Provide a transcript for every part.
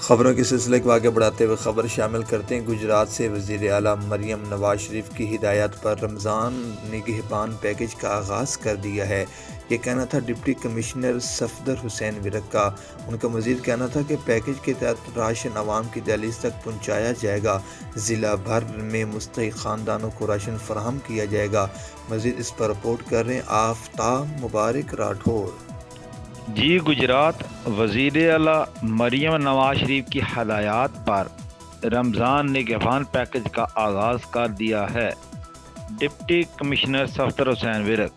خبروں کے سلسلے کو آگے بڑھاتے ہوئے خبر شامل کرتے ہیں۔ گجرات سے وزیر اعلیٰ مریم نواز شریف کی ہدایات پر رمضان نگہبان پیکیج کا آغاز کر دیا ہے۔ یہ کہنا تھا ڈپٹی کمشنر صفدر حسین ورک کا۔ ان کا مزید کہنا تھا کہ پیکیج کے تحت راشن عوام کی دہلیز تک پہنچایا جائے گا۔ ضلع بھر میں مستحق خاندانوں کو راشن فراہم کیا جائے گا۔ مزید اس پر رپورٹ کر رہے ہیں آفتاب مبارک راٹھور۔ گجرات وزیر اعلیٰ مریم نواز شریف کی ہدایات پر رمضان نگہبان پیکیج کا آغاز کر دیا ہے۔ ڈپٹی کمشنر صفدر حسین ورک۔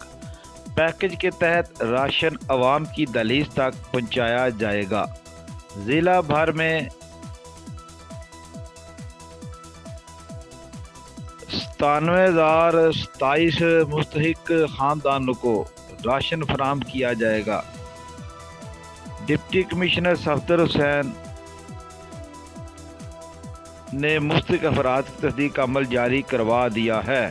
پیکیج کے تحت راشن عوام کی دہلیز تک پہنچایا جائے گا۔ ضلع بھر میں 97,027 مستحق خاندانوں کو راشن فراہم کیا جائے گا۔ ڈپٹی کمشنر صفدر حسین نے مستحق افراد کی تصدیق کا عمل جاری کروا دیا ہے۔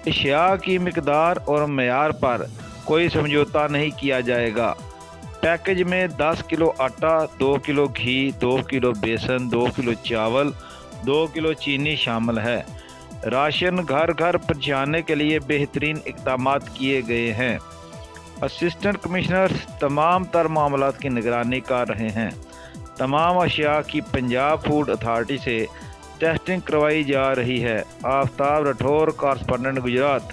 اشیاء کی مقدار اور معیار پر کوئی سمجھوتہ نہیں کیا جائے گا۔ پیکیج میں 10 کلو آٹا، 2 کلو گھی، 2 کلو بیسن، 2 کلو چاول، 2 کلو چینی شامل ہے۔ راشن گھر گھر پہنچانے کے لیے بہترین اقدامات کیے گئے ہیں۔ اسسٹنٹ کمشنر تمام تر معاملات کی نگرانی کر رہے ہیں۔ تمام اشیاء کی پنجاب فوڈ اتھارٹی سے ٹیسٹنگ کروائی جا رہی ہے۔ آفتاب راٹھور، کارسپونڈنٹ، گجرات۔